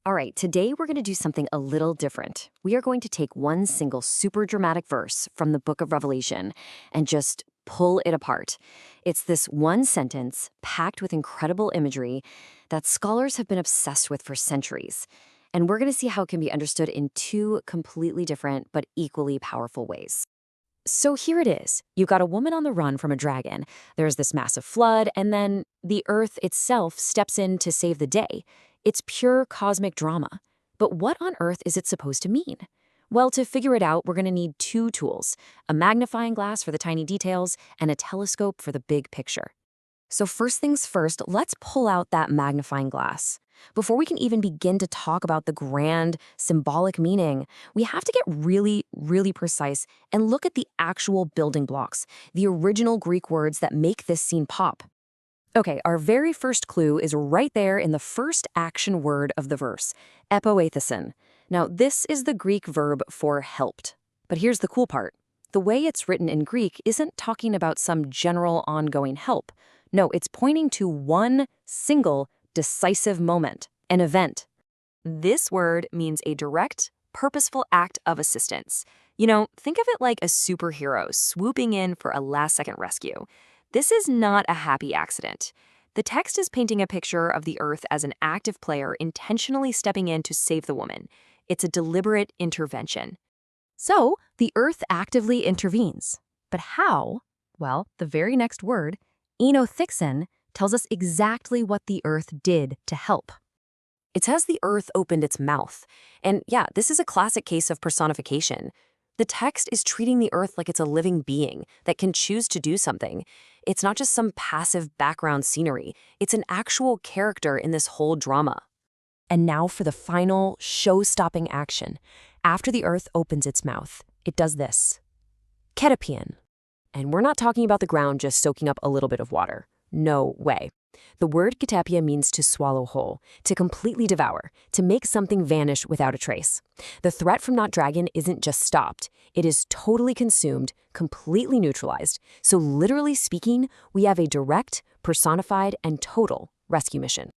All right, today we're going to do something a little different. We are going to take one single super dramatic verse from the book of Revelation and just pull it apart. It's this one sentence packed with incredible imagery that scholars have been obsessed with for centuries. And we're going to see how it can be understood in two completely different but equally powerful ways. So here it is. You've got a woman on the run from a dragon. There's this massive flood, and then the earth itself steps in to save the day. It's pure cosmic drama. But what on earth is it supposed to mean? Well, to figure it out, we're going to need two tools, a magnifying glass for the tiny details and a telescope for the big picture. So first things first, let's pull out that magnifying glass. Before we can even begin to talk about the grand, symbolic meaning, we have to get really precise and look at the actual building blocks, the original Greek words that make this scene pop. Okay, our very first clue is right there in the first action word of the verse, epoethesin. Now, this is the Greek verb for helped. But here's the cool part. The way it's written in Greek isn't talking about some general ongoing help. No, it's pointing to one single decisive moment, an event. This word means a direct, purposeful act of assistance. Think of it like a superhero swooping in for a last-second rescue. This is not a happy accident. The text is painting a picture of the earth as an active player intentionally stepping in to save the woman. It's a deliberate intervention. So, the earth actively intervenes. But how? Well, the very next word, enothixin, tells us exactly what the earth did to help. It says the earth opened its mouth. And yeah, this is a classic case of personification. The text is treating the earth like it's a living being that can choose to do something. It's not just some passive background scenery. It's an actual character in this whole drama. And now for the final, show-stopping action. After the earth opens its mouth, it does this. Ketapion. And we're not talking about the ground just soaking up a little bit of water. No way. The word katapia means to swallow whole, to completely devour, to make something vanish without a trace. The threat from that dragon isn't just stopped. It is totally consumed, completely neutralized. So literally speaking, we have a direct, personified, and total rescue mission.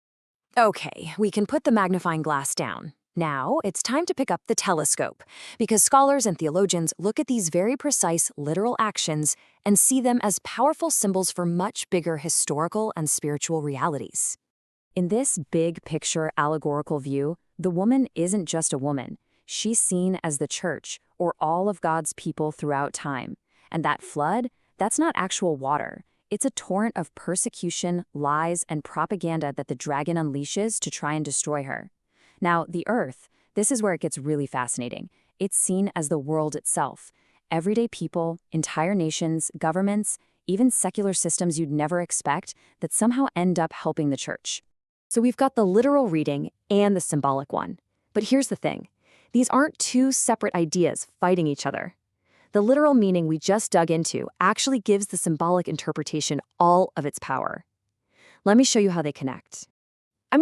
Okay, we can put the magnifying glass down. Now, it's time to pick up the telescope, because scholars and theologians look at these very precise, literal actions and see them as powerful symbols for much bigger historical and spiritual realities. In this big picture allegorical view, the woman isn't just a woman. She's seen as the church, or all of God's people throughout time. And that flood, that's not actual water. It's a torrent of persecution, lies, and propaganda that the dragon unleashes to try and destroy her. Now, the earth, this is where it gets really fascinating. It's seen as the world itself. Everyday people, entire nations, governments, even secular systems you'd never expect that somehow end up helping the church. So we've got the literal reading and the symbolic one. But here's the thing. These aren't two separate ideas fighting each other. The literal meaning we just dug into actually gives the symbolic interpretation all of its power. Let me show you how they connect.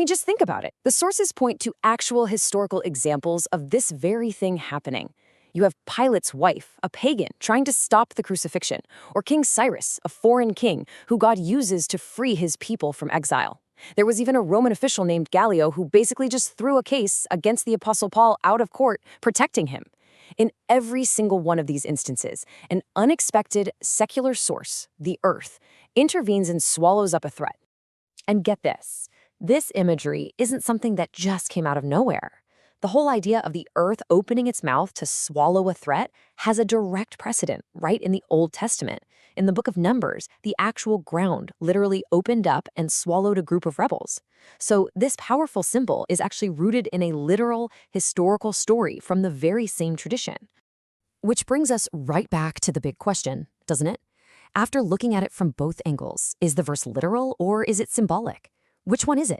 Just think about it. The sources point to actual historical examples of this very thing happening. You have Pilate's wife, a pagan, trying to stop the crucifixion, or King Cyrus, a foreign king who God uses to free his people from exile. There was even a Roman official named Gallio who basically just threw a case against the Apostle Paul out of court, protecting him. In every single one of these instances, an unexpected secular source, the earth, intervenes and swallows up a threat. And get this. This imagery isn't something that just came out of nowhere. The whole idea of the earth opening its mouth to swallow a threat has a direct precedent right in the Old Testament. In the book of Numbers, the actual ground literally opened up and swallowed a group of rebels. So this powerful symbol is actually rooted in a literal, historical story from the very same tradition. Which brings us right back to the big question, doesn't it? After looking at it from both angles, is the verse literal or is it symbolic? Which one is it?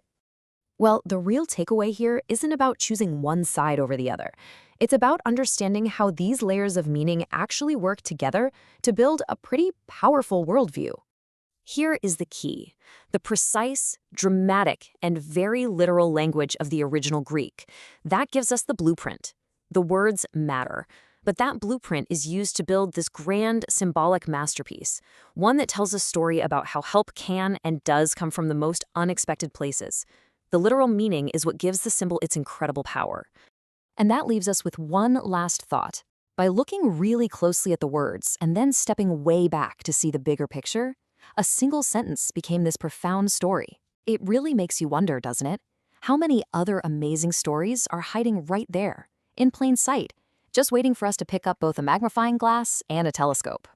Well, the real takeaway here isn't about choosing one side over the other. It's about understanding how these layers of meaning actually work together to build a pretty powerful worldview. Here is the key: the precise, dramatic, and very literal language of the original Greek. That gives us the blueprint. The words matter. But that blueprint is used to build this grand symbolic masterpiece, one that tells a story about how help can and does come from the most unexpected places. The literal meaning is what gives the symbol its incredible power. And that leaves us with one last thought. By looking really closely at the words and then stepping way back to see the bigger picture, a single sentence became this profound story. It really makes you wonder, doesn't it? How many other amazing stories are hiding right there, in plain sight, just waiting for us to pick up both a magnifying glass and a telescope?